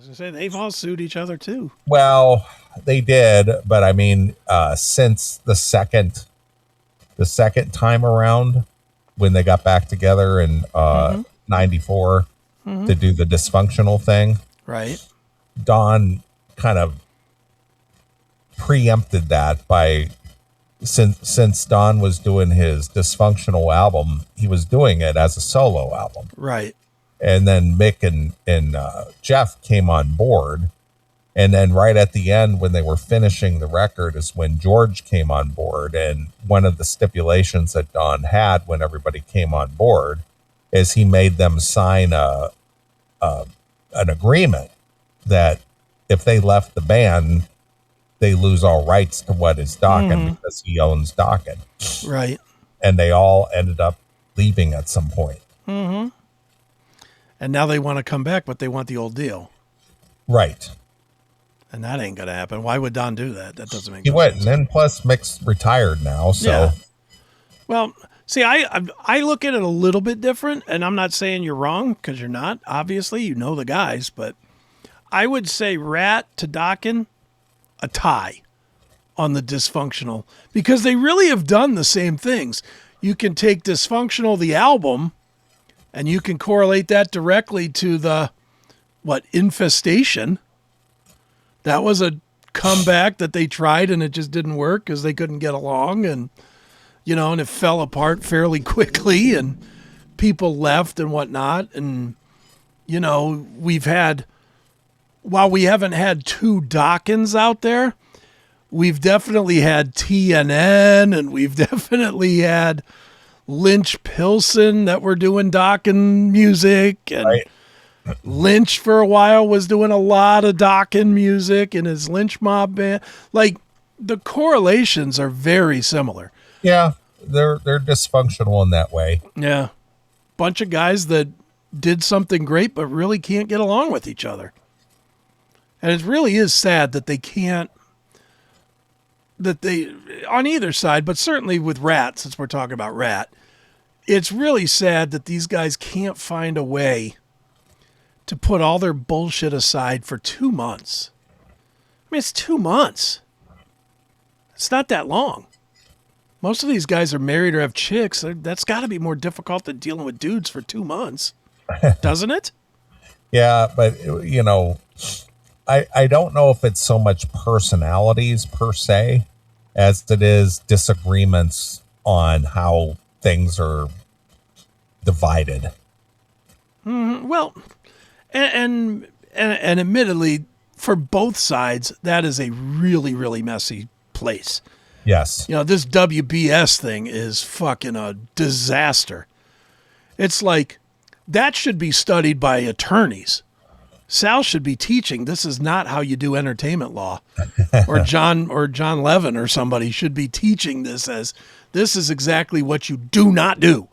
was gonna say they've all sued each other too. Well, they did, but I mean, since the second time around when they got back together in '94 to do the dysfunctional thing, Right. Don kind of preempted that by since Don was doing his dysfunctional album, he was doing it as a solo album. Right. And then Mick and Jeff came on board. And then right at the end, when they were finishing the record, is when George came on board. And one of the stipulations that Don had when everybody came on board is he made them sign an agreement that if they left the band, they lose all rights to what is Dokken because he owns Dokken. Right. And they all ended up leaving at some point. Mm-hmm. And now they want to come back, but they want the old deal. Right. And that ain't going to happen. Why would Don do that? That doesn't make He no went, sense. and then plus Mick's retired now, so. Yeah. Well, see, I look at it a little bit different, and I'm not saying you're wrong, because you're not. Obviously, you know the guys, but I would say Rat to Dokken, a tie on the dysfunctional, because they really have done the same things. You can take Dysfunctional, the album, and you can correlate that directly to the, Infestation. That was a comeback that they tried and it just didn't work because they couldn't get along, and and it fell apart fairly quickly and people left and whatnot. And we've had, while we haven't had two Dokkens out there, we've definitely had TNN, and we've definitely had Lynch Pilsen that were doing Dokken music, and Right. Lynch for a while was doing a lot of Dokken music in his Lynch Mob band. Like, the correlations are very similar. Yeah, they're dysfunctional in that way. Yeah. Bunch of guys that did something great but really can't get along with each other. And it really is sad that they can't, on either side, but certainly with Rat, since we're talking about Rat, it's really sad that these guys can't find a way to put all their bullshit aside for 2 months. I mean, it's 2 months. It's not that long. Most of these guys are married or have chicks. That's got to be more difficult than dealing with dudes for 2 months, doesn't it? Yeah, but I don't know if it's so much personalities per se as it is disagreements on how things are divided. Well, and admittedly, for both sides, that is a really, really messy place. Yes. This WBS thing is fucking a disaster. It's like, that should be studied by attorneys. Sal should be teaching this is not how you do entertainment law. or John Levin or somebody should be teaching this as this is exactly what you do not do.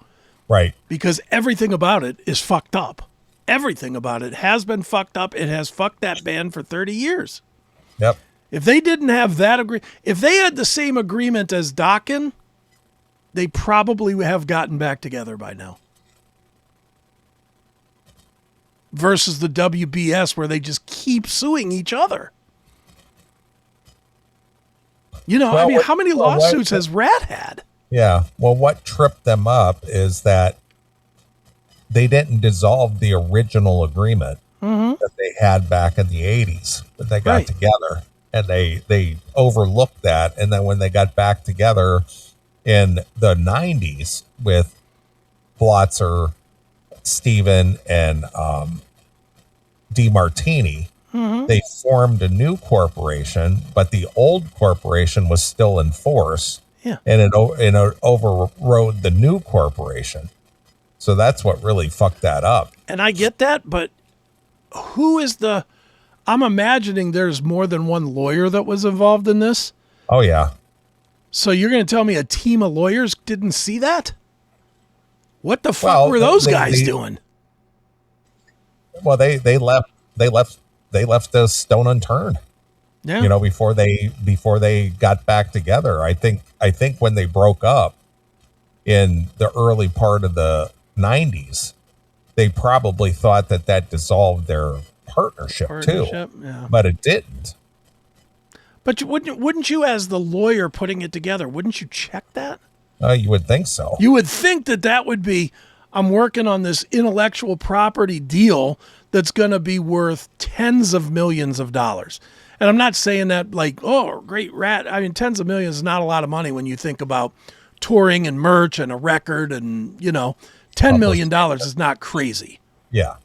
Right. Because everything about it is fucked up. Everything about it has been fucked up. It has fucked that band for 30 years. Yep. If they didn't have that if they had the same agreement as Dokken, they probably would have gotten back together by now. Versus the WBS where they just keep suing each other. How many lawsuits has Rat had? Yeah. Well, what tripped them up is that they didn't dissolve the original agreement that they had back in the 80s when they got together. And they overlooked that. And then when they got back together in the 90s with Blotzer, Steven, and DeMartini, they formed a new corporation, but the old corporation was still in force. Yeah. And it overrode the new corporation. So that's what really fucked that up. And I get that, but who is I'm imagining there's more than one lawyer that was involved in this. Oh, yeah. So you're going to tell me a team of lawyers didn't see that? What the fuck were those guys doing? Well, they left the stone unturned. Yeah. Before they got back together. I think when they broke up in the early part of the 90s, they probably thought that dissolved their partnership too, Yeah. but it didn't. But wouldn't you, as the lawyer putting it together, wouldn't you check that? You would think so. You would think that would be, I'm working on this intellectual property deal that's going to be worth tens of millions of dollars. And I'm not saying that like, oh, great rat. I mean, tens of millions is not a lot of money when you think about touring and merch and a record and, $10 million is not crazy. Yeah.